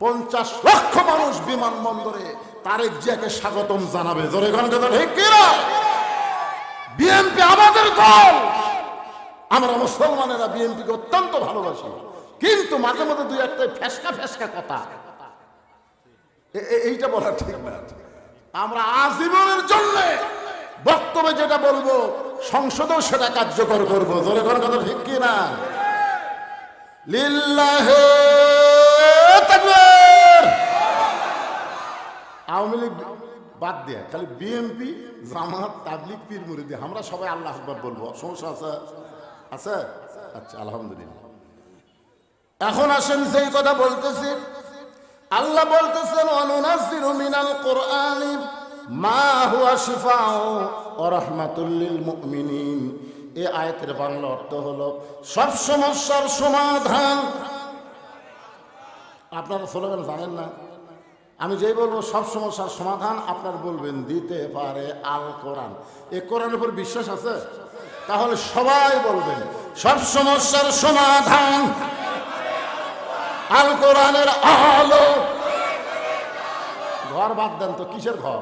50 লক্ষ মানুষ বিমানবন্দরে তারেক জিয়াকে স্বাগতম জানাবে। জোরে কথা ঠিক কিনা? বিএনপি আমাদের দল, আমরা মুসলমানেরা বিএনপিকে অত্যন্ত ভালোবাসি, কিন্তু মাঝে মাঝে দুই একটা ফেসকা ফেসকা কথা এইটা বলা ঠিক না। আমরা আজীবনের জন্য বক্তব্যে যেটা বলবো সংসদেও সেটা কার্যকর করবো। জোরে কথা ঠিক কিনা? লিল্লাহে তাকবীর। আওয়ামী লীগ বাদ দিয়ে খালি বিএনপি, জামাত, তাবলীগ, পীর মুরিদি আমরা সবাই আল্লাহু আকবার বলবো। সমস্যা আছে? আছে? আচ্ছা, আলহামদুলিল্লাহ। এখন আসেন যেই কথা বলতেছি, আল্লাহ বলতেছেন অনুনাজ্জিলু মিনাল কুরআনি মা হুয়া শিফাউ ওয়া রাহমাতুল লিল মুমিনিন। এই আয়াতের বাংলা অর্থ হলো সব সমস্যার সমাধান। আপনারা স্লোগান জানেন না? আমি যেই বলবো সব সমস্যার সমাধান, আপনার বলবেন দিতে পারে আল কোরআন। এই কোরআনের উপর বিশ্বাস আছে? তাহলে সবাই বলবেন সব সমস্যার সমাধান আল কোরআনের আলো। ঘর বাদ দেন তো, কিসের ঘর?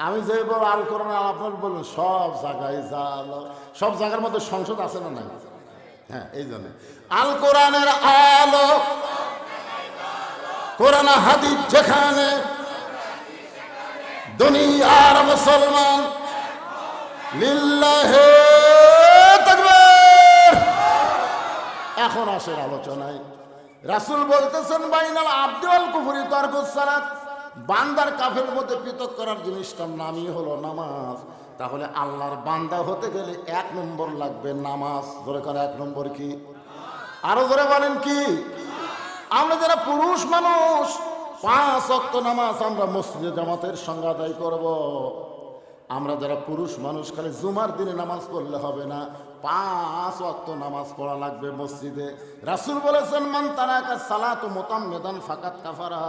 আমি যে বলবো আল কোরআন, আপনার বলবেন সব জায়গায় জালো। সব জায়গার মধ্যে সংসদ আছে না নাই? হ্যাঁ, এই জন্য আল কোরআনের আলো, কোরআন হাদিস যেখানে, দুনিয়ার মুসলমান লিল্লাহে তাকবীর। এখন আসেন আলোচনায়। রাসূল বলতেছেন বাইনাল আবদি ওয়াল কুফরি তারকুস সালাত। বান্দার কাফের মধ্যে পৃথক করার জিনিসটার নামই হলো নামাজ। তাহলে আল্লাহর বান্দা হতে গেলে 1 নম্বর লাগবে নামাজ। ধরে করে 1 নম্বর কি? আরো ধরে বলেন কি? আমরা যারা পুরুষ মানুষ 5 ওয়াক্ত নামাজ আমরা মসজিদে জামাতের সঙ্গে আদায় করব। আমরা যারা পুরুষ মানুষ খালি জুমার দিনে নামাজ পড়লে হবে না, 5 ওয়াক্ত নামাজ পড়া লাগবে মসজিদে। রাসূল বলেছেন মান তারাকা সালাতু মুতাম্মিদান ফাকাত কাফারা।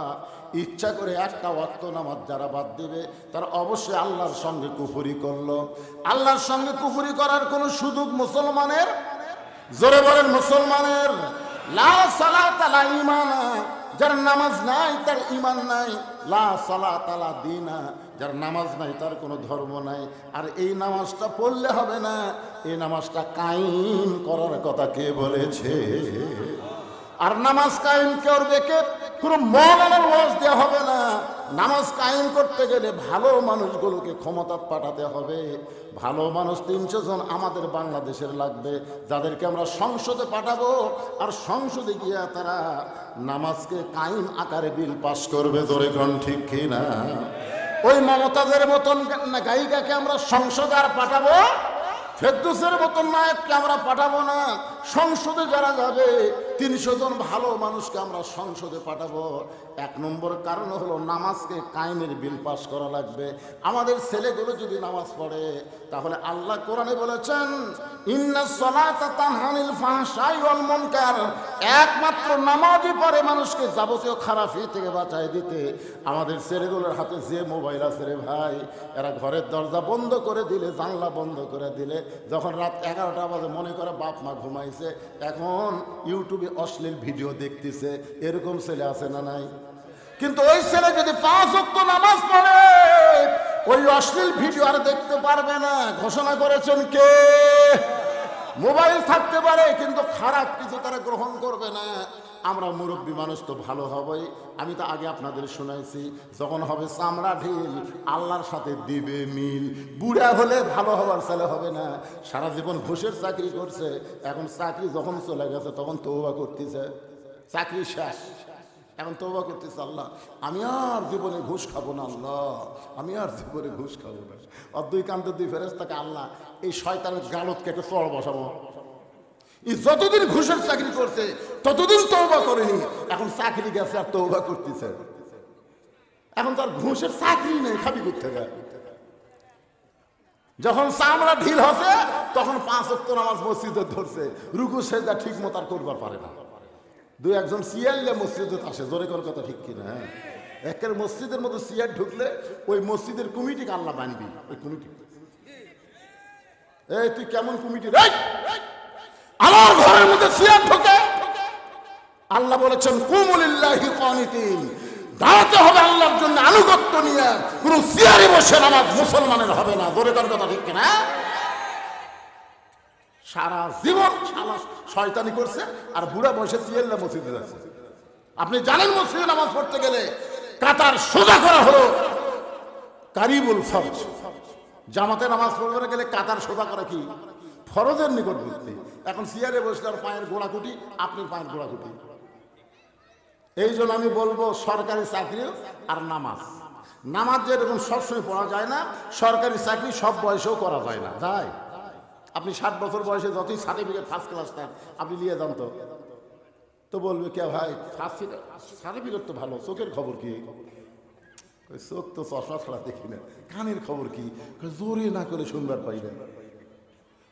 ইচ্ছা করে 1টা ওয়াক্ত নামাজ যারা বাদ দিবে তার অবশ্যই আল্লাহর সঙ্গে কুফরি করলো। আল্লাহর সঙ্গে কুফরি করার কোনো সুযোগ মুসলমানের, জোরে বলেন মুসলমানের, লা সালাতা লা ঈমানা। যার নামাজ নাই তার ঈমান নাই। লা সালাতা লা দীনা। যার নামাজ নাই তার কোনো ধর্ম নাই। আর এই নামাজটা পড়লে হবে না, এই নামাজটা কায়েম করার কথা কে বলেছে? আর নামাজ কায়েম করবে কে? কোনো মওলানার ওয়াজ দেওয়া হবে না। নামাজ কায়েম করতে গেলে ভালো মানুষগুলোকে ক্ষমতা পাঠাতে হবে। ভালো মানুষ 300 জন আমাদের বাংলাদেশের লাগবে, যাদেরকে আমরা সংসদে পাঠাবো। আর সংসদে গিয়ে তারা নামাজকে কায়েম আকারে বিল পাস করবে। জোরে কোন ঠিক কিনা? ওই মমতাজের মতন গায়িকাকে আমরা সংসদে আর পাঠাবো? ফেরদৌসের মতন নায়ককে আমরা পাঠাবো না। সংসদে যারা যাবে 300 জন ভালো মানুষকে আমরা সংসদে পাঠাবো। 1 নম্বর কারণ হলো নামাজকে কায়েমের বিল পাস করা লাগবে। আমাদের ছেলেগুলো যদি নামাজ পড়ে, তাহলে আল্লাহ কোরআনে বলেছেন ইন্নাস সালাতা তানহা আনিল ফাহশাই ওয়াল মুনকার। একমাত্র নামাজই পারে মানুষকে যাবতীয় খারাপি থেকে বাঁচায় দিতে। আমাদের ছেলেগুলোর হাতে যে মোবাইল আছে রে ভাই, এরা ঘরের দরজা বন্ধ করে দিলে, জানলা বন্ধ করে দিলে, যখন রাত 11টা বাজে মনে করে বাপ মা ঘুমাইছে, এখন ইউটিউবে অশ্লীল ভিডিও দেখতেছে। এরকম ছেলে আছে না নাই? কিন্তু ওই ছেলে যদি 5 ওয়াক্ত নামাজ পড়ে, ওই অশ্লীল ভিডিও আর দেখতে পারবে না। ঘোষণা করেছেন কে? মোবাইল থাকতে পারে কিন্তু খারাপ কিছু তারা গ্রহণ করবে না। আমরা মুরব্বী মানুষ তো ভালো হবই। আমি তো আগে আপনাদের শোনাইছি, যখন হবে চামড়া ঢিল আল্লাহর সাথে দিবে মিল। বুড়া হলে ভালো হবার ছেলে হবে না। সারা জীবন ঘুষের চাকরি করছে, এখন চাকরি যখন চলে গেছে তখন তওবা করতেছে। চাকরি শেষ, এখন তওবা করতেছে, আল্লাহ আমি আর জীবনে ঘুষ খাবো না, আল্লাহ আমি আর জীবনে ঘুষ খাবো না। আর 2 কান্তে 2 ফেরেশতাকে আল্লাহ এই শয়তানের গালতকে একটু চড় বসাবো। যতদিন ঘুষের চাকরি করছে ততদিন তওবা করেনি, এখন চাকরি গেছে আর তওবা করতেছে। এখন তার ঘুষের চাকরি নেই, খাবি করতে যায়। যখন চামড়া ঢিল হচ্ছে তখন 5 ওয়াক্ত নামাজ মসজিদে ধরছে, রুকু সেজদা ঠিক মতো আর করবার পারে না। 2 একজন সিয়ারলে মসজিদে আসে। জোরে করার কথা ঠিক কিনা? হ্যাঁ, একের মসজিদের মধ্যে সিয়ার ঢুকলে ওই মসজিদের কমিটিকে আল্লাহ বানবি। ওই কমিটি, এই তুই কেমন কমিটি? আমার ঘরের মধ্যে সিয়ার ঢোকে, আল্লাহ বলেছেন কুমু লিল্লাহি কানিতিন, দাঁড়াতে হবে আল্লাহর জন্য আনুগত্য নিয়ে, কোন চেয়ারে বসে নামাজ মুসলমানের হবে না। জোরে কার কথা ঠিক কিনা? সারা জীবন শয়তানি করছে আর বুড়া বসে চিয়াল্লা মসজিদে যাচ্ছে। আপনি জানেন মসজিদে নামাজ পড়তে গেলে কাতার সোজা করা হলো কারিবুল ফরজ। জামাতে নামাজ পড়তে গেলে কাতার সোজা করা কি ফরজের নিকটবর্তী। এখন চেয়ারে বসলে আর পায়ের গোড়াকুটি, আপনি পায়ের গোড়াকুটি। এই জন্য আমি বলবো সরকারি চাকরি আর নামাজ যেরকম সবসময় পড়া যায় না, সরকারি চাকরি সব বয়সেও করা যায় না। যায় আপনি 60 বছর বয়সে যতই সার্টিফিকেট ফার্স্ট ক্লাস থাক আপনি নিয়ে যান তো বলবে কে ভাই সার্টিফিকেট তো ভালো, চোখের খবর কি? চোখ তো চশমা ছাড়া দেখি না। কানের খবর কি? জোরে না করে শুনবার পাই না।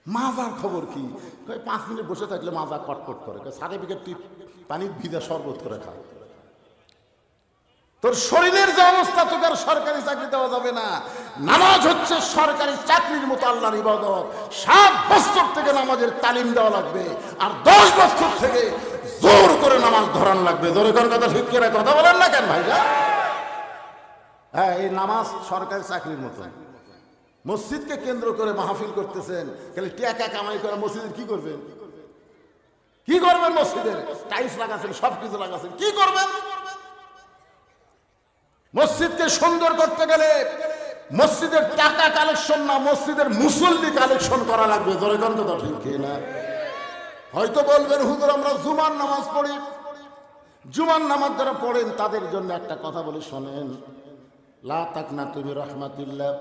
মাজার খবর কি? 5 মিনিট বসে থাকলে মাজা কটকট করে। সার্টিফিকেট তুই পানির ভিজা শরবত করে খায়। তোর শরীরের যে অবস্থা, তোকে আর সরকারি চাকরি দেওয়া যাবে না। নামাজ হচ্ছে সরকারি চাকরির মতো আল্লাহর ইবাদত। 7 বছর থেকে নামাজের তালিম দেওয়া লাগবে, আর 10 বছর থেকে জোর করে নামাজ ধরান লাগবে। জোরে কোন কথা ঠিক করে কথা বলেন না কেন ভাইরা? হ্যাঁ, এই নামাজ সরকারি চাকরির মতো। মসজিদকে কেন্দ্র করে মাহফিল করতেছেন, খালি টাকা কামাই করে মসজিদের কি করবেন? কি করবেন? মসজিদের টাইলস লাগাচ্ছেন, সবকিছু লাগাচ্ছেন, কি করবেন? মসজিদকে সুন্দর করতে গেলে মসজিদের টাকা কালেকশন না, মসজিদের মুসল্লি কালেকশন করা লাগবে। জোরে কোন কথা ঠিক না? হয়তো বলবেন হুজুর আমরা জুমার নামাজ পড়ি। জুমার নামাজ যারা পড়েন তাদের জন্য একটা কথা বলে শোনেন, লা তাকনাতু মির রাহমাতিল্লাহ,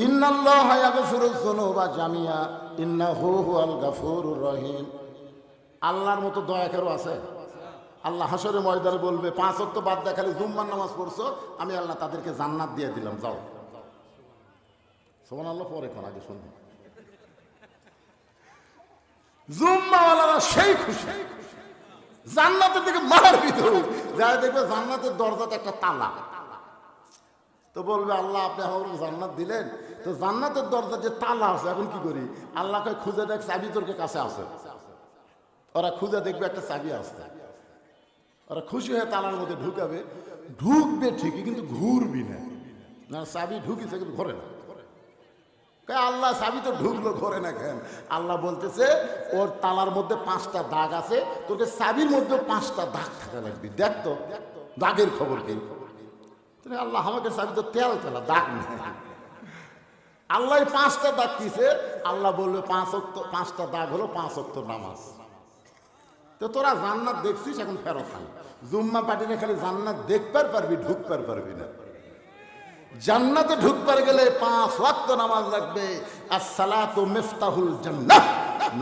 ইন্নাল্লাহা ইয়াগফিরুয যুনুবা জামিয়া, ইন্নাহু হুয়াল গাফুরুর রহিম। আল্লাহর মতো দয়া কেউ আছে? আল্লাহ হাসরের ময়দানে বলবে 5 ওয়াক্ত বাদ দিয়ে খালি জুম্মার নামাজ পড়ছো, আমি আল্লাহ তাদেরকে জান্নাত দিয়ে দিলাম, যাও। সুবহানাল্লাহ। পরে কোন আগে শুনুন, জুম্মাওয়ালারা সেই খুশি, জান্নাতের দিকে মার ভিতর যারা দেখবে জান্নাতের দরজাতে একটা তালা। তো বলবে আল্লাহ আপনি আমাকে জান্নাত দিলেন, তো জান্নাতের দরজা যে তালা আছে এখন কি করি? আল্লাহকে খুঁজে দেখ, চাবি তোর কাছে আছে। ওরা খুঁজে দেখবে একটা চাবি আসছে, ওরা খুশি হয়ে তালার মধ্যে ঢুকবে ঠিকই, কিন্তু ঘুরবি না। চাবি ঢুকিছে কিন্তু ঘরে না। আল্লাহ চাবি তো ঢুকলো, ঘরে না কেন? আল্লাহ বলতেছে ওর তালার মধ্যে 5টা দাগ আছে, তোকে চাবির মধ্যে 5টা দাগ থাকা লাগবে। দেখ তো দাগের খবর কি? আল্লাহ আমাকে চাবি তো তেল তেলা, দাগ নেই। আল্লাহ 5টা দাগ দিছে। আল্লাহ বলবে 5টা দাগ হলো 5 ওয়াক্ত নামাজ। তো তোরা জান্নাত দেখছিস, এখন ফেরত আন। জুম্মা পাঠিয়ে খালি জান্নাত দেখবার পারবি, ঢুকবার পারবি না। জান্নাতে ঢুকবার গেলে 5 ওয়াক্ত নামাজ লাগবে। আসসালাতু মিফতাহুল জান্নাহ,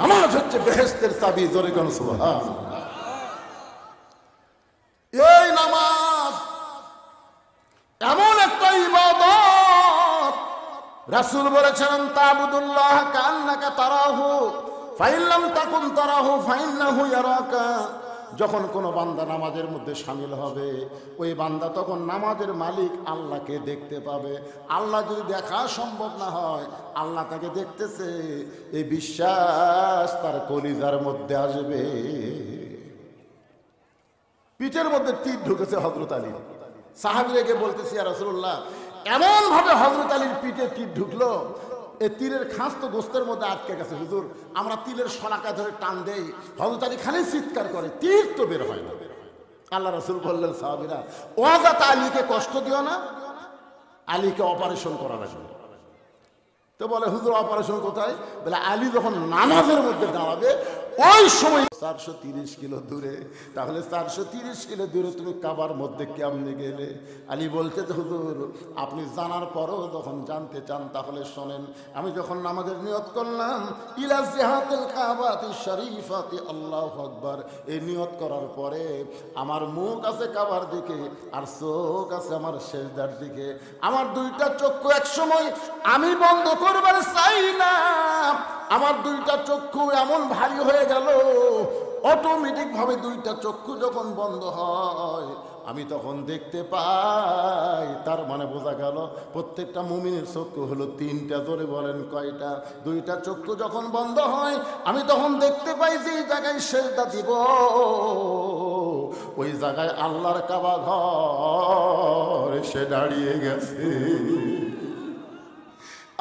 নামাজ হচ্ছে বেহেশতের চাবি। জোরে কোন সুবহানাল্লাহ। এই নামাজ এমন একটা ইবাদত, রাসূল বলেছেন তাবুদুল্লাহ কান্নাকা তারাহু ফাইন লাম তাকুন তারাহু ফাইন্নাহু ইয়ারাকা। যখন কোনো বান্দা নামাজের মধ্যে শামিল হবে, ওই বান্দা তখন নামাজের মালিক আল্লাহকে দেখতে পাবে। আল্লাহ যদি দেখা সম্ভব না হয়, আল্লাহ তাকে দেখতেছে, এই বিশ্বাস তার কলিজার মধ্যে আসবে। পিঠের মধ্যে তীর ঢুকেছে হযরত আলী। সাহাবীকে বলতেছি ইয়া রাসূলুল্লাহ, এমন ভাবে হযরত আলীর পিঠে তীর ঢুকলো, এই তীরের খাঁজ তো গোস্তের মধ্যে আটকে গেছে। হুজুর আমরা তীরের শলাকা ধরে টান দেই, হযরত আলী খালি চিৎকার করে, তীর তো বের হয় না। আল্লাহ রাসূল বললেন সাহাবীরা, ওয়াজাত আলীকে কষ্ট দিও না, আলীকে অপারেশন করা লাগবে। তো বলে হুজুর অপারেশন কোথায়? বলে আলী যখন নামাজের মধ্যে দাঁড়াবে ওই সময় 430 কিলো দূরে। তাহলে 430 কিলো দূরে তুমি কাবার মধ্যে কেমনে গেলে? আলী বলতে হুজুর আপনি জানার পরও যখন জানতে চান তাহলে শোনেন। আমি যখন নামাজের নিয়ত করলাম ইলা জিহাতিল কাবাতি শরীফাতি আল্লাহু আকবার, এই নিয়ত করার পরে আমার মুখ আছে কাবার দিকে আর চোখ আছে আমার সিজদার দিকে। আমার 2টা চক্ষু এক সময় আমি বন্ধ করবার চাই না, আমার 2টা চক্ষু এমন ভারী হয়ে গেল, অটোমেটিক ভাবে 2টা চক্ষু যখন বন্ধ হয় আমি তখন দেখতে পাই। তার মানে বোঝা গেল প্রত্যেকটা মুমিনের চক্ষু হলো 3টা। জোরে বলেন কয়টা? 2টা চক্ষু যখন বন্ধ হয় আমি তখন দেখতে পাই যে এই জায়গায় সেজদা দিব ওই জায়গায় আল্লাহর কাবা ঘর এসে দাঁড়িয়ে গেছে।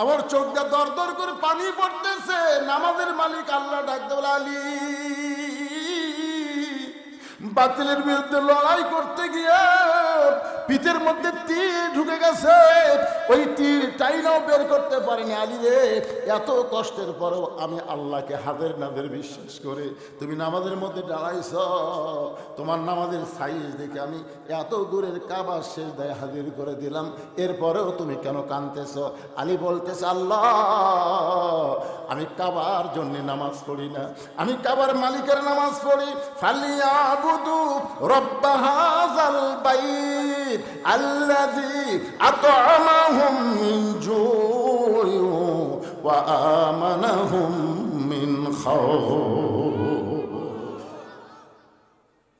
আমার চোখ দিয়ে দর দর করে পানি পড়তেছে। নামাজের মালিক আল্লাহ ডাকতে বলে, আলী, বাতিলের বিরুদ্ধে লড়াই করতে গিয়ে পিঠের মধ্যে তীর ঢুকে গেছে, ওই তীর টাইনাও বের করতে পারিনি। আলী রে, এত কষ্টের পরেও আমি আল্লাহকে হাজার নাদের বিশ্বাস করে তুমি নামাজের মধ্যে দাঁড়াইছ। তোমার নামাজের সাইজ দেখে আমি এত দূরের কাবা শেষ দায় হাজির করে দিলাম, এরপরেও তুমি কেন কাঁদতেছ? আলী বলতেছে, আল্লাহ, আমি কাবার জন্য নামাজ পড়ি না, আমি কাবার মালিকের নামাজ পড়ি। ফালিয়াবুদু রব্ব হাযাল বাইত আল্লাযী আত'আমাহুম মিন জু'ইন ওয়া আমানাহুম মিন খাউফ।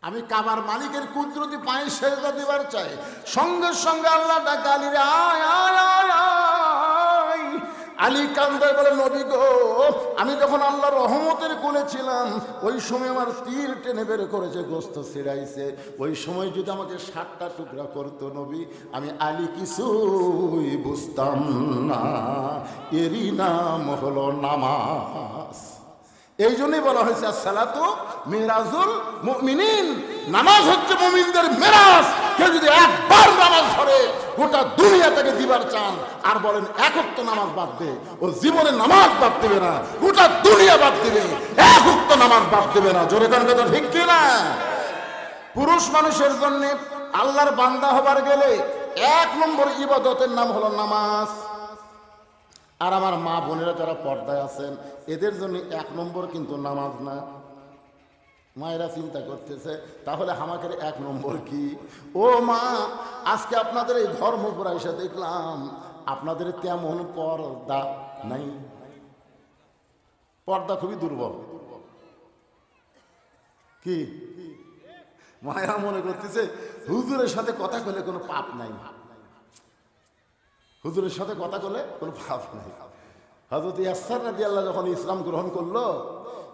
আমি কাবার মালিকের কুদরতি পায়ে সেজদা দিবার চাই। সঙ্গে সঙ্গে আল্লাহ ডাকা, আলী রে, আয় আয় আয় আয়। আলী কান্দায় বলে, নবী গো, আমি যখন আল্লাহর রহমতের কোলে ছিলাম ওই সময় আমার তীর টেনে বের করেছে, গোস্ত ছিড়াইছে। ওই সময় যদি আমাকে 7টা টুকরা করতো নবী, আমি আলী কিছুই বুঝতাম না। এরই নাম হলো নামাজ। এই জন্যই বলা হয়েছে আসসালাতু মিরাজুল মুমিনিন, নামাজ হচ্ছে মুমিনদের মেরাজ। কেউ যদি একবার নামাজ ধরে গোটা দুনিয়া তাকে দিবার চান আর বলেন এক ওয়াক্ত নামাজ বাদ দে, ও জীবনে নামাজ বাদ দেবে না, গোটা দুনিয়া বাদ দেবে, এক ওয়াক্ত নামাজ বাদ দেবে না। জোরে কান কথা ঠিক কি না? পুরুষ মানুষের জন্য আল্লাহর বান্দা হবার গেলে 1 নম্বর ইবাদতের নাম হলো নামাজ। আর আমার মা বোনেরা যারা পর্দায় আছেন এদের জন্য 1 নম্বর কিন্তু নামাজ না। মায়েরা চিন্তা করতেছে, তাহলে আমাদের 1 নম্বর কি? ও মা, আজকে আপনাদের এই ধর্মপুর এসে দেখলাম আপনাদের তেমন পর্দা নাই, পর্দা খুবই দুর্বল। কি মায়েরা মনে করতেছে হুজুরের সাথে কথা বলে কোনো পাপ নাই, হুজুরের সাথে কথা বলে কোনো পাপ নাই। হযরত ইয়াসসার রাদিয়াল্লাহু যখন ইসলাম গ্রহণ করলো,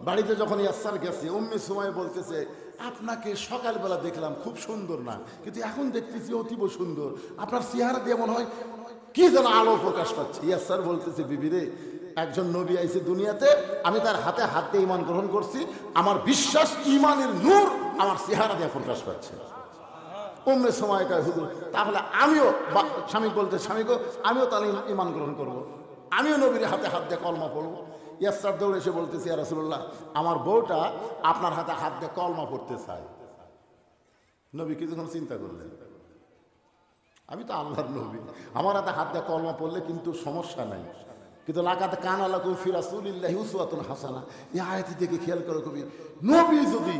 বাড়িতে যখন ইয়াসসার গেছে, উম্মে সুমাইয়া বলতেছে, আপনাকে সকালবেলা দেখলাম খুব সুন্দর না, কিন্তু এখন দেখতেছি অতীব সুন্দর, আপনার চেহারা দিয়ে মনে হয় কি যেন আলো প্রকাশ পাচ্ছে। ইয়াসসার বলতেছে, বিবি রে, একজন নবী আইছে দুনিয়াতে, আমি তার হাতে হাত দিয়ে ঈমান গ্রহণ করছি, আমার বিশ্বাস ঈমানের নূর আমার চেহারা দিয়ে প্রকাশ পাচ্ছে। উম্মে সুমাইয়া কয়, হুজুর তাহলে আমিও, স্বামী বলতে, স্বামীকে আমিও তাহলে ঈমান গ্রহণ করব, আমিও নবীর হাতে হাত দিয়ে কলমা পড়বো। ইয়াসসার দৌড়ে এসে বলতেছে, ইয়া রাসূলুল্লাহ, আমার বউটা আপনার হাতে হাত দিয়ে কলমা পড়তে চায়। নবী কিছুক্ষণ চিন্তা করলেন, আমি তো আল্লাহর নবী, আমার হাতে হাত দিয়ে কলমা পড়লে কিন্তু সমস্যা নাই, কিন্তু লাকাদ কানা লাকুম ফি রাসূলিল্লাহি উসওয়াতুন হাসানা, এই আয়াতটি দেখে খেয়াল করো কবি, নবী যদি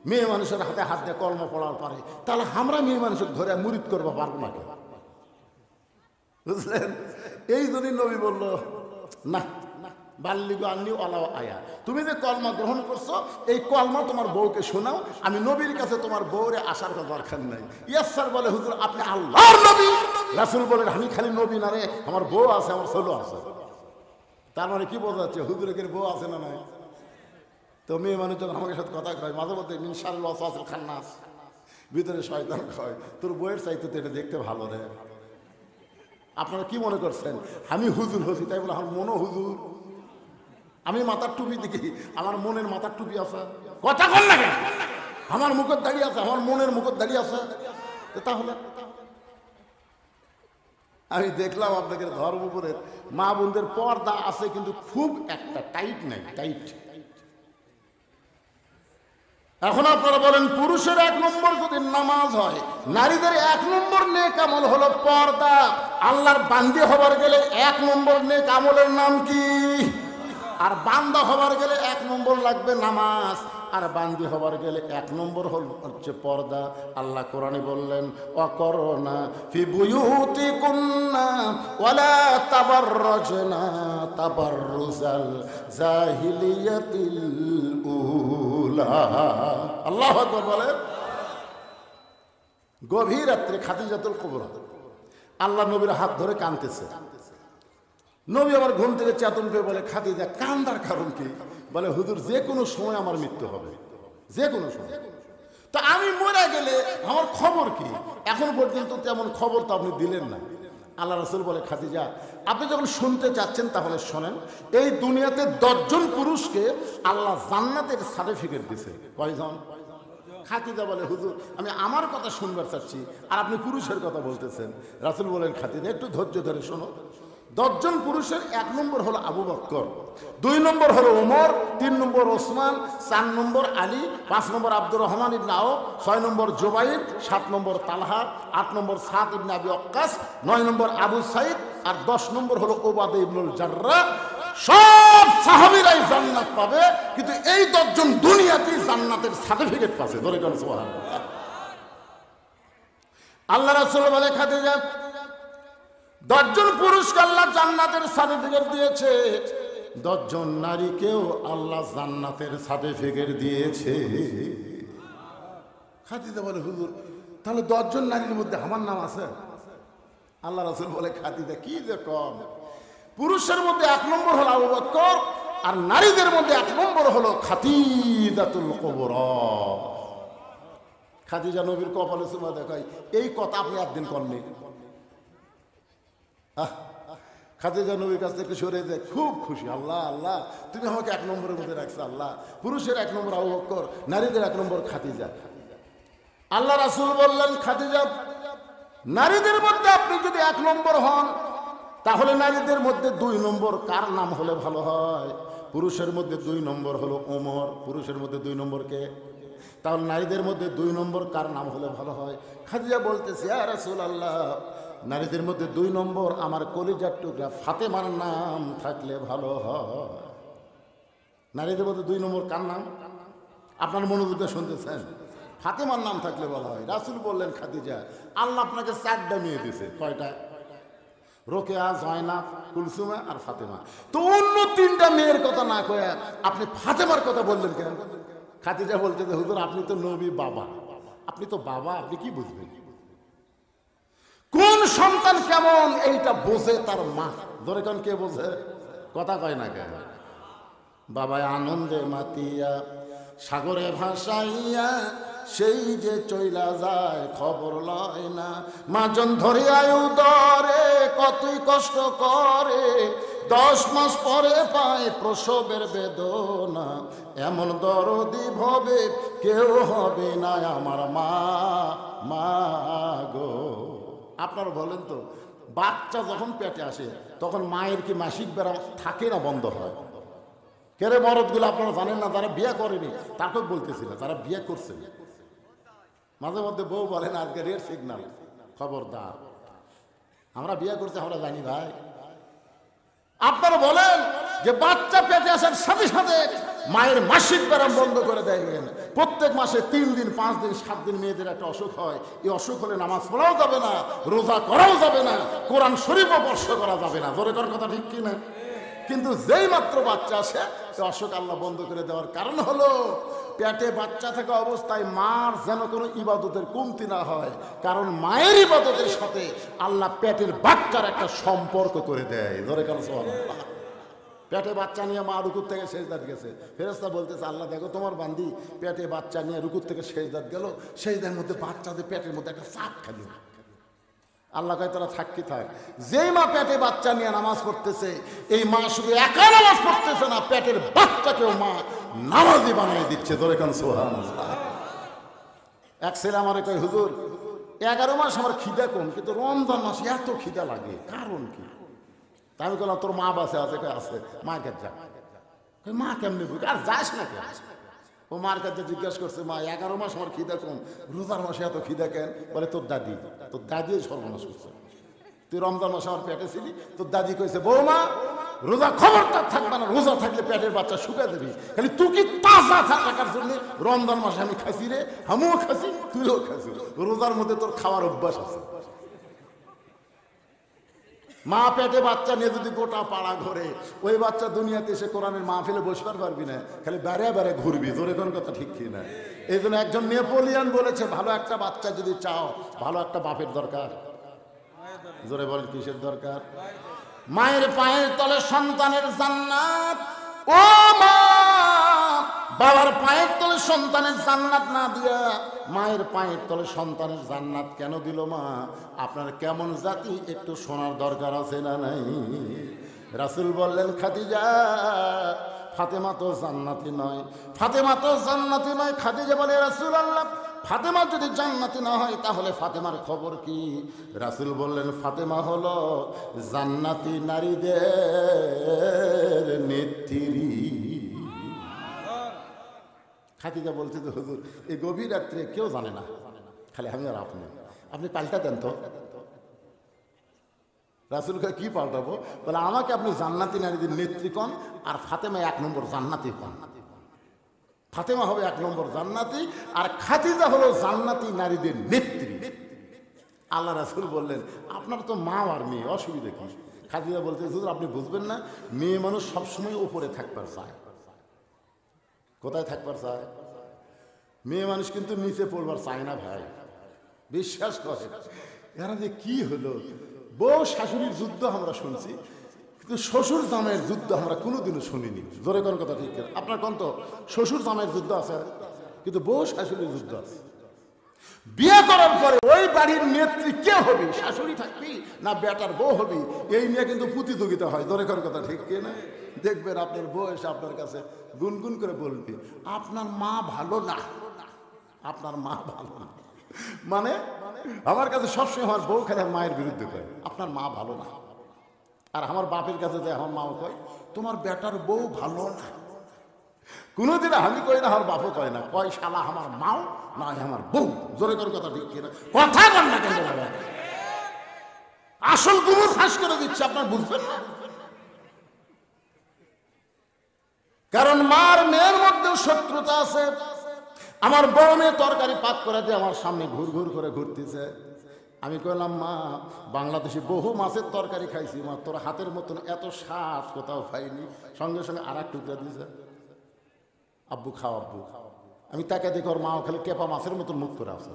মেয়ে মানুষের হাতে হাত দিয়ে কলমা পড়ার পারে, তাহলে আমরা মেয়ে মানুষের ধরে মুরিদ করবো পারবো না, বুঝলেন? এই জন্যই নবী বলল, না, বাল্লিগু আন্নি ওয়ালাউ আয়া, তুমি যে কলমা গ্রহণ করছো এই কলমা তোমার বউকে শোনাও, আমি নবীর কাছে তোমার বউরে আসার কোনো দরকার নাই। ইয়াসসার বলে, হুজুর আপনি আল্লাহর নবী? রাসূল বলেন, আমি খালি নবী না রে, আমার বউ আছে, আমার ছেলে আছে। তার মানে কি বোঝা যাচ্ছে, হুজুরের বউ আছে না নাই? তো মেয়ে মানুষ যখন আমাকে সাথে কথা কয়, মাঝে মধ্যে মিন শাররিল ওয়াসওয়াসিল খান্নাস, ভিতরে শয়তান কয়, তোর বউয়ের চাইতে তো এটা দেখতে ভালো রে। আপনারা কি মনে করছেন আমি হুজুর হচ্ছি তাই বলে আমার মনও হুজুর? আমি মাথার টুপি দেখি, আমার মনের মাথার টুপি আছে, কথা কল লাগে, আমার মুখের দাঁড়িয়ে আছে, আমার মনের মুখের দাঁড়িয়ে আছে। তাহলে আমি দেখলাম আপনাদের ধর্মপুরের মা বোনদের পর্দা আছে, কিন্তু খুব একটা টাইট নাই, টাইট। এখন আপনারা বলেন, পুরুষের 1 নম্বর যদি নামাজ হয়, নারীদের 1 নম্বর নেক আমল হলো পর্দা। আল্লাহর বান্দি হবার গেলে 1 নম্বর নেক আমলের নাম কি? আর বান্দা হবার গেলে 1 নম্বর লাগবে নামাজ, আর বান্দি হবার গেলে 1 নম্বর হচ্ছে পর্দা। আল্লাহ কোরআনে বললেন, ওয়াকরনা ফি বুয়ুতিকুন্না ওয়ালা তাবাররাজনা তাবাররুজাল জাহিলিয়াতিল উলা। আল্লাহু আকবার বলেন। গভীর রাত্রে খাদিজাতুল কুবরা আল্লাহ নবীর হাত ধরে কাঁদতেছে। নবী আবার ঘুম থেকে চেতন পেয়ে বলে, খাদিজা কান্দার কারণ কি? বলে, হুজুর যে কোনো সময় আমার মৃত্যু হবে, যে কোনো সময়। তা আমি মরে গেলে আমার খবর কি? এখন পর্যন্ত তেমন খবর তো আপনি দিলেন না। আল্লাহ রাসূল বলে, খাদিজা আপনি যখন শুনতে চাচ্ছেন তাহলে শোনেন, এই দুনিয়াতে 10 জন পুরুষকে আল্লাহ জান্নাতের সার্টিফিকেট দিয়েছে। কয়জন? খাদিজা বলে, হুজুর আমি আমার কথা শুনবার চাচ্ছি আর আপনি পুরুষের কথা বলতেছেন। রাসূল বলেন, খাদিজা একটু ধৈর্য ধরে শোনো। 10 জন পুরুষের 1 নম্বর হলো আবু বকর, 2 নম্বর হলো ওমর, 3 নম্বর ওসমান, 4 নম্বর আলী, 5 নম্বর আব্দুর রহমান ইবনে আওফ, 6 নম্বর জুবাইর, 7 নম্বর তালহা, 8 নম্বর সাদ ইবনে আবি ওয়াক্কাস, 9 নম্বর আবু সাইদ আর 10 নম্বর হলো উবাদা ইবনুল জাররাহ। সব সাহাবীরাই জান্নাত পাবে, কিন্তু এই 10 জন দুনিয়াতেই জান্নাতের সার্টিফিকেট পাবে। ধরে কোন সুবহানাল্লাহ। আল্লাহ রাসূল বলে, খাদিজা 10 জন পুরুষকে আল্লাহ জান্নাতের সার্টিফিকেট দিয়েছে, 10 জন নারীকেও আল্লাহ জান্নাতের সার্টিফিকেট দিয়েছে। খাদিজা বলে, হুজুর তাহলে 10 জন নারীর মধ্যে আমার নাম আছে? আল্লাহ রাসূল বলে, খাদিজা কি যে কম, পুরুষের মধ্যে 1 নম্বর হলো আবু বকর আর নারীদের মধ্যে 1 নম্বর হলো খাদিজাতুল কুবরা। খাদিজা নবীর কপালে চুমা দেখায়, এই কথা আপনি একদিন করলেন। খাদিজা নবীর কাছ থেকে সরে যায়, খুব খুশি। আল্লাহ আল্লাহ তুমি আমাকে 1 নম্বরের মধ্যে রাখছো। আল্লাহ পুরুষের 1 নম্বর আবু বকর, নারীদের 1 নম্বর খাদিজা। আল্লাহ রাসূল বললেন, খাদিজা নারীদের মধ্যে আপনি যদি 1 নম্বর হন, তাহলে নারীদের মধ্যে 2 নম্বর কার নাম হলে ভালো হয়? পুরুষের মধ্যে 2 নম্বর হলো ওমর। পুরুষের মধ্যে 2 নম্বর কে? তাহলে নারীদের মধ্যে 2 নম্বর কার নাম হলে ভালো হয়? খাদিজা বলতেছে, ইয়া রাসূলুল্লাহ নারীদের মধ্যে 2 নম্বর আমার কলিজার টুকরা ফাতেমার নাম থাকলে ভালো হয়। নারীদের মধ্যে 2 নম্বর কার নাম? আপনার মনোযোগ দিয়ে শুনতেছেন? ফাতেমার নাম থাকলে ভালো হয়। রাসূল বললেন, খাদিজা আল্লাহ আপনাকে 4টা মেয়ে দিয়েছে। কয়টা? রোকেয়া, জয়নাব, কুলসুমা আর ফাতেমা। তো অন্য 3টা মেয়ের কথা না কয়ে আপনি ফাতেমার কথা বললেন কেন? খাদিজা বলতে যে, হুজুর আপনি তো নবী বাবা, আপনি তো বাবা, আপনি কি বুঝবেন? কোন সন্তান কেমন এইটা বোঝে তার মা। ধরে কোন কে বোঝে? কথা কয় না কেন? বাবায় আনন্দে মাতিয়া সাগরে ভাসাইয়া সেই যে চইলা যায় খবর লয় না। মাজন ধরিয়ায় উদরে কতই কষ্ট করে, 10 মাস পরে পায় প্রসবের বেদনা। এমন দরদি ভবে কেউ হবে না আমার মা, মা গো। আপনারা বলেন তো, বাচ্চা যখন পেটে আসে তখন মায়ের কি মাসিক বেড়া থাকে না বন্ধ হয়? কেরে মরদগুলো আপনারা জানেন না, যারা বিয়ে করেনি তাকে বলতেছিল, যারা বিয়ে করছে মাঝে মধ্যে বউ বলেন আজকে রেড সিগন্যাল, খবরদার আমরা বিয়ে করছি আমরা জানি ভাই। আপনারা বলেন যে বাচ্চা পেটে আসার সাথে সাথে মায়ের মাসিক ব্যায়াম বন্ধ করে দেয়। প্রত্যেক মাসে 3 দিন 5 দিন 7 দিন মেয়েদের একটা অসুখ হয়। এই অসুখ হলে নামাজ পড়াও যাবে না, রোজা করাও যাবে না, কোরআন শরীফও স্পর্শ করা যাবে না। জোরে করার কথা ঠিক কি না? কিন্তু যেই মাত্র বাচ্চা আসে অসুখ আল্লাহ বন্ধ করে দেওয়ার কারণ হলো পেটে বাচ্চা থাকা অবস্থায় মার যেন কোনো ইবাদতের কমতি না হয়, কারণ মায়ের ইবাদতের সাথে আল্লাহ পেটের বাচ্চার একটা সম্পর্ক করে দেয়। ধরে কেন সুবহানাল্লাহ। পেটে বাচ্চা নিয়ে মা রুকুর থেকে সেজদাত গেছে, ফেরেশতা বলতেছে আল্লাহ দেখো তোমার বান্দি পেটে বাচ্চা নিয়ে রুকুর থেকে সেজদাত গেল, সেজদার মধ্যে বাচ্চাদের পেটের মধ্যে একটা চাপ খালি। আল্লাহ কয় তারা থাকি থাক। যেই মা পেটে বাচ্চা নিয়ে নামাজ পড়তেছে, এই মা শুধু একা নামাজ পড়তেছে না, পেটের বাচ্চাকেও মা নামাজি বানিয়ে দিচ্ছে। ধরে কেন সুবহানাল্লাহ। এক ছেলে আমারে কয় হুজুর 11 মাস আমার খিদা কম, কিন্তু রমজান মাসে এত খিদা লাগে, কারণ কি? তা আমি বললাম তোর মা বাসে আছে? আছে। মাকে যা। মা কেমনি বুঝ আর যাস না কেন? ও মার কাছে জিজ্ঞাসা করছে মা 11 মাস আমার খিদা কম, রোজার মাসে এত খিদা কেন? বলে তোর দাদি, তোর দাদি সর্বনাশ করছে। তুই রমজান মাসে আমার পেটে ছিলি, তোর দাদি কইছে বৌমা রোজা খবরদার থাকবে না, রোজা থাকলে পেটের বাচ্চা শুকায় দেবি, খালি তুই কি তাজা থাকার জন্য রমজান মাসে আমি খাসি রে, আমিও খাসি তুইও খাসি, রোজার মধ্যে তোর খাওয়ার অভ্যাস আছে। মা পেটে বাচ্চা নিয়ে যদি গোটা পাড়া ঘরে, ওই বাচ্চা দুনিয়াতে এসে কোরআনের মাহফিলে বসবার পারবি না, খালি বেড়ে বেড়ে ঘুরবি। জোরে কোন কথা ঠিক কি না? এই জন্য একজন নেপোলিয়ান বলেছে ভালো একটা বাচ্চা যদি চাও, ভালো একটা বাপের দরকার। জোরে বলেন কিসের দরকার? মায়ের পায়ের তলে সন্তানের জান্নাত। ও মা বাবার পায়ের তলে সন্তানের জান্নাত না দিয়া মায়ের পায়ের তলে সন্তানের জান্নাত কেন দিল মা? আপনার কেমন জাতি একটু শোনার দরকার আছে না নাই? রাসূল বললেন, খাদিজা, ফাতেমা তো জান্নাতি নয়, ফাতেমা তো জান্নাতি নয়। খাদিজা বলে, রাসূলুল্লাহ, ফাতেমা যদি জান্নাতি না হয় তাহলে ফাতেমার খবর কি? রাসূল বললেন, ফাতেমা হলো জান্নাতি নারীদের নেত্রী। খাদিজা বলছে, যে হুজুর, এই গভীর রাত্রে কেউ জানে না, খালি আমি আর আপনি পাল্টা দেন তো। রাসূলকে কি পাল্টাবো? বলে, আমাকে আপনি জান্নাতি নারীদের নেত্রী কন, আর ফাতেমা 1 নম্বর জান্নাতি কন। ফাতেমা হবে 1 নম্বর জান্নাতি, আর খাদিজা হলো জান্নাতি নারীদের নেত্রী। আল্লাহ রাসূল বললেন, আপনার তো মা আর মেয়ে, অসুবিধা কি? খাদিজা বলতে, হুজুর আপনি বুঝবেন না, মেয়ে মানুষ সবসময় উপরে থাকবার চায়। কোথায় থাকবার চায়? মেয়ে মানুষ কিন্তু নিচে পড়বার চায় না ভাই, বিশ্বাস করে। এরা যে কি হলো, বউ শাশুড়ির যুদ্ধ আমরা শুনছি, কিন্তু শ্বশুর জামাইয়ের যুদ্ধ আমরা কোনোদিনও শুনিনি। জোরে কোন কথা ঠিক? আপনার কোন তো শ্বশুর জামাইয়ের যুদ্ধ আছে, কিন্তু বউ শাশুড়ির যুদ্ধ আছে। বিয়ে করার পরে ওই বাড়ির নেত্রী কে হবি? শাশুড়ি থাকবি না বেটার বউ হবি? এই নিয়ে কিন্তু প্রতিযোগিতা হয়। জোরে কোন কথা ঠিক না? দেখবেন আপনার বউ এসে আপনার কাছে গুনগুন করে বলবি, আপনার মা ভালো না, আপনার মা ভালো না। মানে আমার কাছে সবসময় আমার বউ খালি মায়ের বিরুদ্ধে কয়, আপনার মা ভালো না। আর আমার বাপের কাছে যায়, আমার মাও কয়, তোমার বেটার বউ ভালো না। কোনোদিন আমি কই না, আমার বাপও কয় না, কয় শালা আমার মাও না আমার বউ। জোরে করে কথা ঠিক কিনা? কথা বল না কেন? আসল গুরু ফাঁস করে দিচ্ছে, আপনার বুঝবেন না। কারণ মার মেয়ের মধ্যেও শত্রুতা আছে। আমার বড় মেয়ে তরকারি পাক করে দিয়ে আমার সামনে ঘুর ঘুর করে ঘুরতেছে। আমি কইলাম, মা, বাংলাদেশে বহু মাছের তরকারি খাইছি মা, তোর হাতের মতন এত স্বাদ কোথাও পাইনি। সঙ্গে সঙ্গে আর এক টুকরা দিয়েছে, আব্বু খাও, আব্বু। আমি তাকে দেখি ওর মাও খালি কেপা মাছের মতন মুখ করে আছে।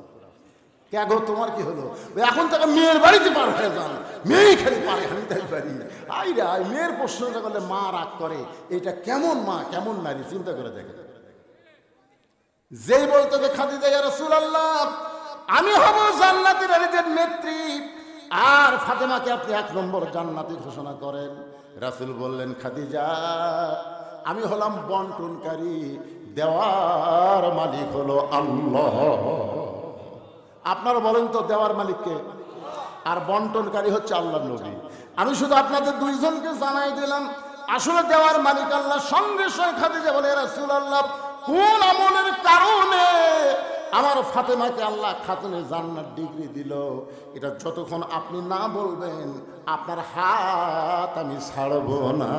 কে গো, তোমার কি হলো? এখন তাকে মেয়ের বাড়িতে পার হয়ে যান, মেয়েই খালি পারে, আমি তাই পারি। আই রে আই, মেয়ের প্রশ্নটা করলে মা রাগ করে, এটা কেমন মা কেমন নারী, চিন্তা করে দেখে। যেই বলতে যে খাদিজা, ইয়া রাসূলুল্লাহ, আমি হব জান্নাতি নারীদের নেত্রী, আর ফাতেমাকে আপনি 1 নম্বর জান্নাতি ঘোষণা করেন। রাসূল বললেন, খাদিজা, আমি হলাম বন্টনকারী, দেওয়ার মালিক হলো আল্লাহ। আপনারা বলেন তো, দেওয়ার মালিককে? আর বন্টনকারী হচ্ছে আল্লাহর নবী। আমি শুধু আপনাদের দুইজনকে জানাই দিলাম, আসলে দেওয়ার মালিক আল্লাহ। সঙ্গে সঙ্গে খাদিজা বলে, রাসূলুল্লাহ, কোন আমলের কারণে আমার ফাতেমাকে আল্লাহ খাতুনে জান্নাত ডিগ্রি দিল, এটা যতক্ষণ আপনি না বলবেন আপনার হাত আমি ছাড়ব না।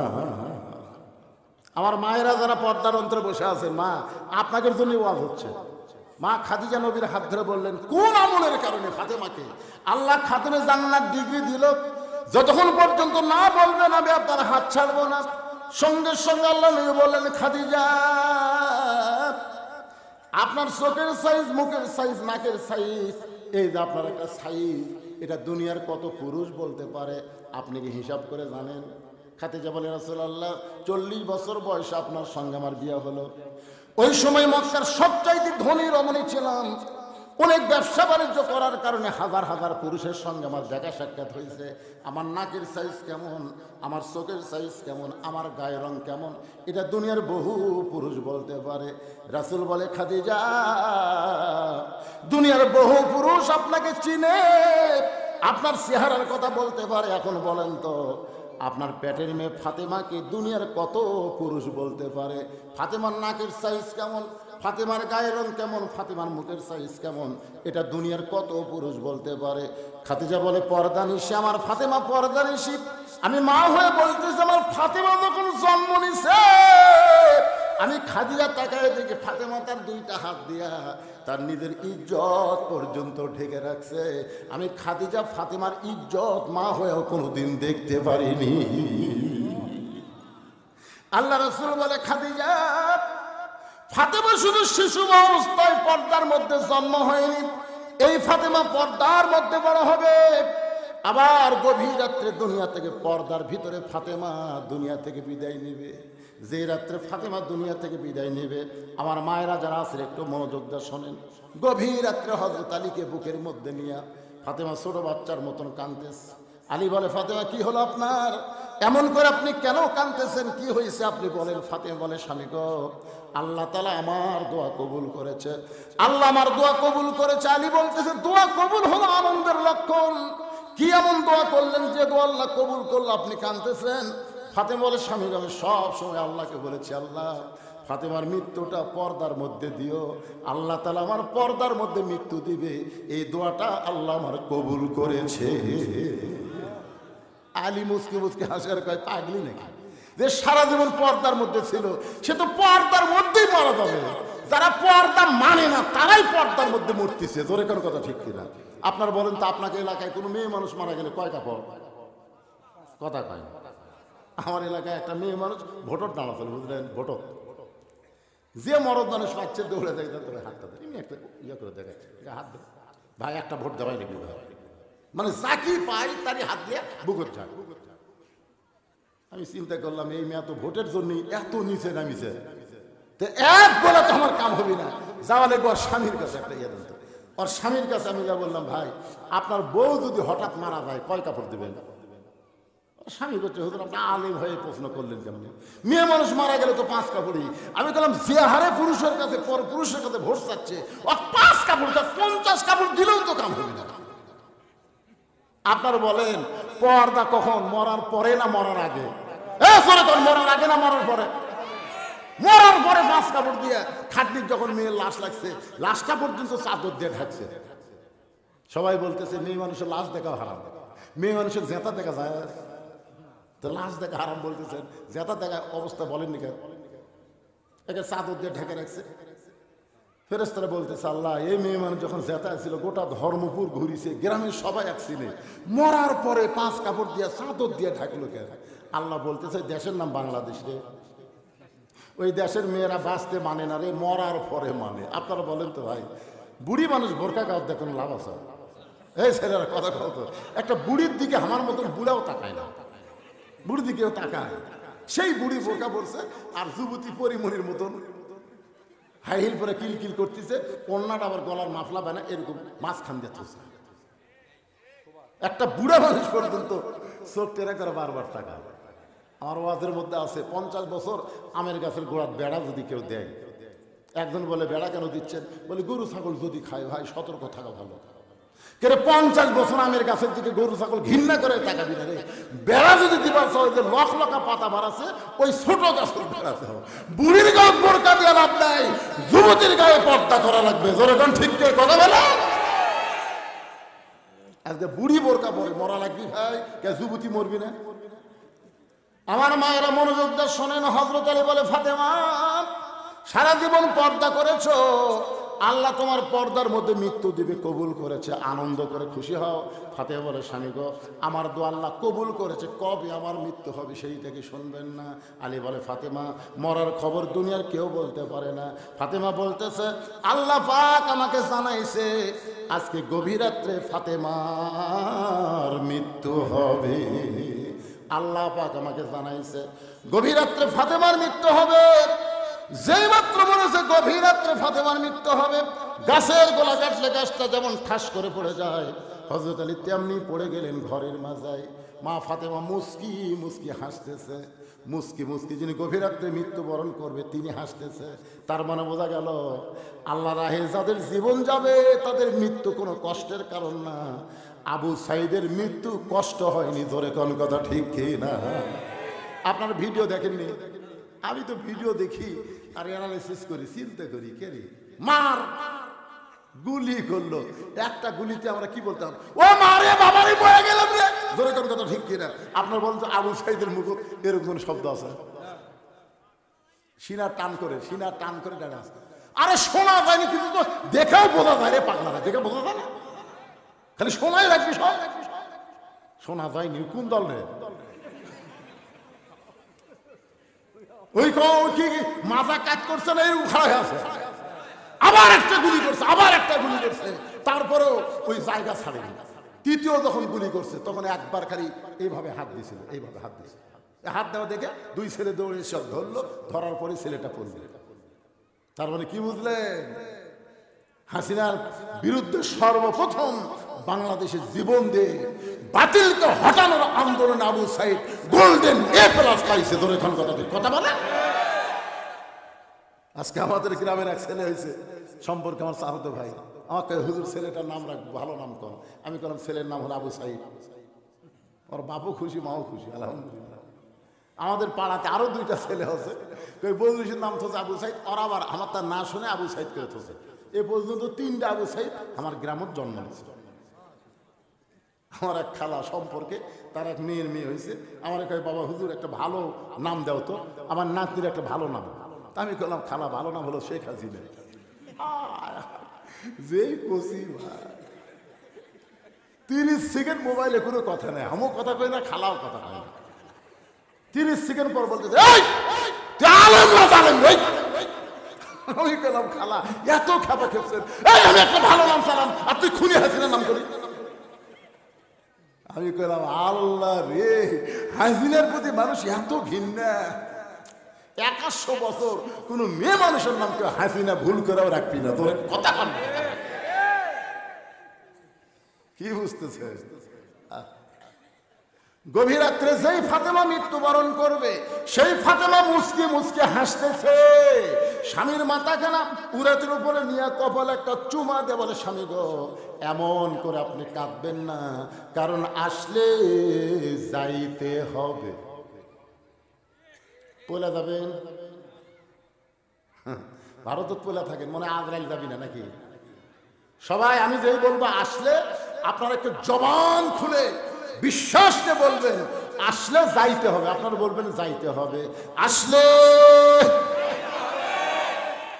আমার মায়েরা যারা পর্দার অন্তরে বসে আছেন, মা, আপনাদের জন্য ওয়াজ হচ্ছে। মা খাদিজা নবীর হাত ধরে বললেন, কোন আমলের কারণে ফাতেমাকে আল্লাহ খাতুনে জান্নাত ডিগ্রি দিল, যতক্ষণ পর্যন্ত না বলবেন আমি আপনার হাত ছাড়বো না। সঙ্গে সঙ্গে আল্লাহ নবী বললেন, খাদিজা, আপনার চোখের সাইজ, মুখের সাইজ, নাকের সাইজ, এই যে আপনার একটা সাইজ, এটা দুনিয়ার কত পুরুষ বলতে পারে আপনি কি হিসাব করে জানেন? খাদিজা বলে, রাসূলুল্লাহ, 40 বছর বয়সে আপনার সঙ্গে আমার বিয়ে হলো। ওই সময় মক্কার সবচাইতে ধনী রমণী ছিলাম। অনেক ব্যবসা বাণিজ্য করার কারণে হাজার হাজার পুরুষের সঙ্গে আমার দেখা সাক্ষাৎ হয়েছে। আমার নাকের সাইজ কেমন, আমার চোখের সাইজ কেমন, আমার গায়ের রং কেমন, এটা দুনিয়ার বহু পুরুষ বলতে পারে। রাসূল বলে, খাদিজা, দুনিয়ার বহু পুরুষ আপনাকে চিনে, আপনার চেহারার কথা বলতে পারে। এখন বলেন তো, আপনার পেটের মেয়ে ফাতেমাকে দুনিয়ার কত পুরুষ বলতে পারে? ফাতেমার নাকের সাইজ কেমন, ফাতেমার গায়ের রং কেমন, ফাতেমার মুখের সাইজ কেমন, এটা দুনিয়ার কত পুরুষ বলতে পারে? খাদিজা বলে, পর্দানিশী আমার ফাতেমা পর্দানিশী। আমি মা হয়ে বলতেছি, আমার ফাতেমা যখন জন্ম নিছে, আমি খাদিজা তাকায় দেখি ফাতেমা তার 2টা হাত দিয়া তার নিজের ইজ্জত পর্যন্ত ঢেকে রাখছে। আমি খাদিজা ফাতেমার ইজ্জত মা হয়েও কোনোদিন দেখতে পারিনি। আল্লাহ রাসূল বলে, খাদিজা, ফাতেমা শুধু শিশু অবস্থায় পর্দার মধ্যে জন্ম হয়নি, এই ফাতেমা পর্দার মধ্যে বড় হবে। আবার গভীর রাত্রে দুনিয়া থেকে পর্দার ভিতরে ফাতেমা দুনিয়া থেকে বিদায় নেবে। যে রাত্রে ফাতেমা দুনিয়া থেকে বিদায় নেবে, আমার মায়েরা যারা আছেন একটু মনোযোগ দিয়ে শোনেন। গভীর রাত্রে হযরত আলীকে বুকের মধ্যে নিয়ে ফাতেমা ছোট বাচ্চার মতন কাঁদতেছে। আলী বলে, ফাতেমা কি হলো আপনার, এমন করে আপনি কেন কাঁদতেছেন, কি হয়েছে আপনি বলেন। ফাতেমা বলে, স্বামী গো, আল্লাহ তাআলা আমার দোয়া কবুল করেছে, আল্লাহ আমার দোয়া কবুল করেছে। আলী বলতেছে, দোয়া কবুল হলো আনন্দের লক্ষণ, কি এমন দোয়া করলেন যে দোয়া আল্লাহ কবুল করলো, আপনি কাঁদতেছেন। ফাতেমা বলে, স্বামী আমি সব সময় আল্লাহকে বলেছি, আল্লাহ ফাতেমার মৃত্যুটা পর্দার মধ্যে দিও, আল্লাহ তাআলা আমার পর্দার মধ্যে মৃত্যু দিবে, এই দোয়াটা আল্লাহ আমার কবুল করেছে। আলী মুসকি মুসকি হাসিয়ার কয়, পাগলি নাকি, যে সারা জীবন পর্দার মধ্যে ছিল সে তো পর্দার মধ্যেই মারা যাবে, যারা পর্দা মানে না তারাই পর্দার মধ্যে মরতেছে। জোরে কোন কথা ঠিক কিনা আপনার বলেন তো, আপনাকে এলাকায় কোনো মেয়ে মানুষ মারা গেলে কয় কাপড় কথা কয়? আমার এলাকায় একটা মেয়ে মানুষ ভোটর দাঁড়াচ্ছিল, বুঝলেন, ভোটর যে মরদ মানুষ পাচ্ছে দৌড়ে দেয়, তবে হাতটা দেয়, একটা ইয়ে করে দেখাচ্ছে, হাত দেয়, ভাই একটা ভোট দেওয়াই নাকি, মানে যাকে পাই তারই হাত দিয়ে বুকের ঝাড়। আমি চিন্তা করলাম, এই মেয়ে তো ভোটের জন্য এত নিচে নামিছে, তো এক বলে তো আমার কাম হবে না, যাওয়া লাগবে ওর স্বামীর কাছে একটা ইয়ে দেন। ওর স্বামীর কাছে আমি যা বললাম, ভাই আপনার বউ যদি হঠাৎ মারা যায় কয় কাপড় দেবেন? স্বামী করছে, হুজুর আপনি আলেম হয়ে প্রশ্ন করলেন কেমনি, মেয়ে মানুষ মারা গেলে তো 5 কাপড়ই। আমি বললাম, যে হারে পুরুষের কাছে পর পুরুষের কাছে ভোট চাচ্ছে, ও 5 কাপড় 50 কাপড় দিলেও তো কাম হবে না। আপনার বলেন পর্দা কখন, মরার পরে না মরার আগে? মরার আগে না মরার পরে? মরার পরে 5 কাপড় দিয়ে খাটনির যখন মেয়ের লাশ লাগছে, লাশটা পর্যন্ত চাদর দিয়ে ঢাকছে। সবাই বলতেছে মেয়ে মানুষের লাশ দেখাও হারাম, মেয়ে মানুষের জেতা দেখা যায়, তো লাশ দেখা হারাম বলতেছেন, জেতা দেখা অবস্থা বলেননি কেন? একে চাদর দিয়ে ঢেকে রাখছে। ফেরেশতারা বলতেছে, আল্লাহ এই মেয়ে মানুষ যখন জেতা ছিল গোটা ধর্মপুর ঘুরিছে, গ্রামের সবাই একসিনে, মরার পরে 5 কাপড় দিয়ে চাদর দিয়ে ঢাকলো কেন? আল্লাহ বলতেছে, দেশের নাম বাংলাদেশ রে, ওই দেশের মেয়েরা বাঁচতে মানে না রে, মরার পরে মানে। আপনারা বলেন তো ভাই, বুড়ি মানুষ বোরকা গাও দেখুন লাভ আছে? এই ছেলেরা কথা কত, একটা বুড়ির দিকে আমার মতন বুড়াও তাকায় না, বুড়ির দিকেও তাকায়, সেই বুড়ি বোরকা পড়ছে, আর যুবতী পরিমণির মতন হাই হিল পরে কিলকিল করতেছে, কন্যাটা আবার গলার মাফলা বানায় এরকম মাঝখান দিয়ে থুসে। একটা বুড়া মানুষ পর্যন্ত চোখ টেরা করে বারবার তাকায়। আমার ওয়াজের মধ্যে আছে, 50 বছর আমের গাছের গোড়ার বেড়া যদি কেউ দেয়, একজন বলে বেড়া কেন দিচ্ছেন? বলে গরু ছাগল যদি খায়, ভাই সতর্ক থাকা ভালো। কেরে 50 বছর আমের গাছের দিকে গরু ছাগল ঘৃণা করে তাকাবি না রে, বেড়া যদি দিবার চাও, যে লখলকা পাতা বাড়াচ্ছে ওই ছোট গাছের বেড়াতে হবে। বুড়ির গায়ে বোরকা দিয়ে লাভ নাই, যুবতীর গায়ে পর্দা করা লাগবে। যেরকম ঠিক করে কথা বলে, আজকে বুড়ি বোরকা পরে মরা লাগবি ভাই, কে যুবতী মরবি না? আমার মায়েরা মনোযোগ দিয়ে শোনেন। হযরত আলী বলে, ফাতেমা সারা জীবন পর্দা করেছো, আল্লাহ তোমার পর্দার মধ্যে মৃত্যু দিবে কবুল করেছে, আনন্দ করে খুশি হও। ফাতেমা বলে, স্বামী গো আমার দোয়া আল্লাহ কবুল করেছে, কবে আমার মৃত্যু হবে সেইটা কি শুনবেন না? আলী বলে, ফাতেমা মরার খবর দুনিয়ার কেউ বলতে পারে না। ফাতেমা বলতেছে, আল্লাহ পাক আমাকে জানাইছে আজকে গভীর রাত্রে ফাতেমার মৃত্যু হবে। আল্লাহ পাক আমাকে জানাইছে গভীর রাত্রে ফাতেমার মৃত্যু হবে। যেই মাত্র বলেছে গভীর রাত্রে ফাতেমার মৃত্যু হবে, গাছের গোলা কাটলে গাছটা যেমন ঠাস করে পড়ে যায়, হযরত আলী তেমনি পড়ে গেলেন ঘরের মাজায়। মা ফাতেমা মুস্কি মুস্কি হাসতেছে, মুস্কি মুস্কি যিনি গভীর রাত্রে মৃত্যুবরণ করবে তিনি হাসতেছে। তার মানে বোঝা গেল আল্লাহ রাহে যাদের জীবন যাবে তাদের মৃত্যু কোনো কষ্টের কারণ না। আবু সাইদের মৃত্যু কষ্ট হয়নি। ধরে কোন কথা ঠিক কি না? আপনার ভিডিও দেখেননি? আমি তো ভিডিও দেখি আর অ্যানালাইসিস করি, চিন্তা করি, কে রে মার গুলি করলো, একটা গুলিতে আমরা কি বলতাম, ও মারে বাবারে মরে গেলাম রে। ধরে কোন কথা ঠিক কি না? আপনার বলুন তো, আবু সাইদের মুখ এরকম কোন শব্দ আছে? সিনা টান করে, সিনা টান করে ডানে আসে। আরে শোনা যায়নি কিন্তু তো দেখেও বোঝা যায় রে পাগলা, দেখে বোঝা যায় না, খালি শোনাই রাখবি, সব শোনা যায়নি। কোন দল রে? ওই কি মাজা কাজ করছে না, এরকম খারাপ হয়ে আছে, আবার একটা গুলি করছে, আবার একটা গুলি করছে, তারপরেও ওই জায়গা ছাড়েনি। তৃতীয় যখন গুলি করছে তখন একবার খালি এইভাবে হাত দিয়েছিল, এইভাবে হাত দিয়েছিল, হাত দেওয়া দেখে দুই ছেলে দৌড়ে সব ধরলো, ধরার পরে ছেলেটা পড়বে। তার মানে কি বুঝলেন? হাসিনার বিরুদ্ধে সর্বপ্রথম বাংলাদেশে জীবন দিয়ে বাতিলকে হটানোর আন্দোলন আবু সাইদ গোল্ডেন A+ পাইছে। ধরে এখন কথা বলে। আজকে আমাদের গ্রামের এক ছেলে হয়েছে, সম্পর্কে আমার চাহতো ভাই আমাকে, হুজুর ছেলেটার নাম রাখ, ভালো নাম কর। আমি বললাম ছেলের নাম হলো আবু সাইদ। ওর বাপও খুশি, মাও খুশি, আলহামদুলিল্লাহ। আমাদের পাড়াতে আরো দুইটা ছেলে আছে, বন্ধুষের নাম থোছে আবু সাইদ, ওরা আবার আমার তার না শুনে আবু সাইদ করে থোছে। এ পর্যন্ত 3টা আবু সাইদ আমার গ্রামের জন্ম হয়েছে। আমার এক খালা সম্পর্কে তার এক মেয়ের মেয়ে হয়েছে। আমার কয় বাবা হুজুর একটা ভালো নাম দাও তো, আমার নাতির একটা ভালো নাম। আমি বললাম খালা ভালো নাম হলো শেখ হাসিনা। যে কচি 30 সেকেন্ড মোবাইলে কোনো কথা নেই, আমিও কথা কই না, খালাও কথা কয় না। 30 সেকেন্ড পর বলতে আমি বললাম খালা এত খাপা খেপছেন, আমি একটা ভালো নাম চালাম আর তুই খুনি হাসিনার নাম করি। আমি কইলাম আল্লাহ রে, হাসিনার প্রতি মানুষ এত ঘৃণা। 100 বছর কোন মেয়ে মানুষের নাম কেউ হাসিনা ভুল করেও রাখবি না। তোর কথা কন কি বুঝতেছে? গভীর রাত্রে যেই ফাতেমা মৃত্যুবরণ করবে, সেই ফাতেমা মুচকি মুচকি হাসতেছে। স্বামীর মাথাকে না উরাতের উপরে নিয়ে কপালে একটা চুমা দিয়ে বলে, স্বামী গো এমন করে আপনি কাঁদবেন না, কারণ আসলে যাইতে হবে। পয়লা যাবেন? ভারতত পয়লা থাকেন, মনে আজরাইল যাবি না নাকি? সবাই আমি যেই বলবো আসলে, আপনারা একটু জবান খুলে বিশ্বাস নিয়ে বলবেন আসলে যাইতে হবে। আপনারা বলবেন যাইতে হবে, আসলে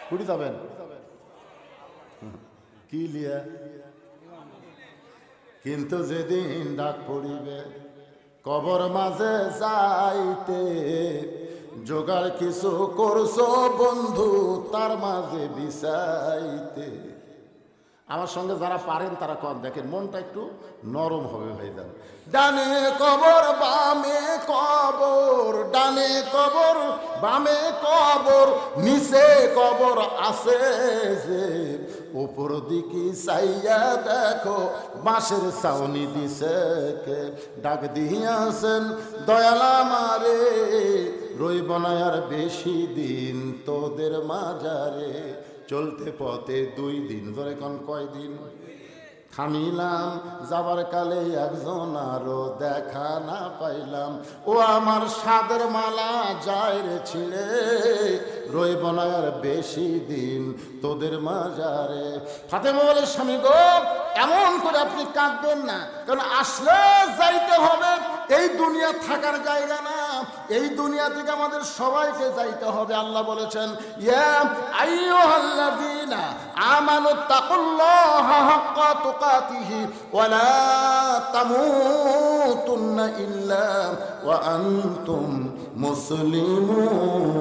কুড়ি যাবেন কি লিয়া? কিন্তু যেদিন ডাক পড়িবে কবর মাঝে যাইতে, জোগাড় কিছু করছো বন্ধু তার মাঝে বিছাইতে। আমার সঙ্গে যারা পারেন তারা কম দেখেন, মনটা একটু নরম হবে ভাইজান। ডানে কবর বামে কবর, ডানে কবর বামে কবর, নিচে কবর আছে যে, উপর দিকে চাইয়া দেখো বাঁশের ছাউনি দিছে কে। ডাক দিয়াছেন দয়াল আমারে, রইব না আর বেশি দিন তোদের মাজারে। চলতে পথে 2 দিন, ধরে কোন কয়দিন থামিলাম, যাবার কালে একজন আরো দেখা না পাইলাম। ও আমার সাদের মালা যায় রে ছিঁড়ে, রইব না আর বেশি দিন তোদের মাজারে। ফাতেমা বলে, স্বামী গো এমন করে আপনি কাঁদবেন না, কারণ আসলে যাইতে হবে। এই দুনিয়া থাকার জায়গা না, এই দুনিয়া থেকে আমাদের সবাইকে যাইতে হবে। আল্লাহ বলেছেন, ইয়া আইয়ুহাল্লাযীনা আমানু তাকুল্লাহা হাক্কা তুকাতিহি ওয়া লা তামুতুন্না ইল্লা ওয়া আনতুম মুসলিমুন।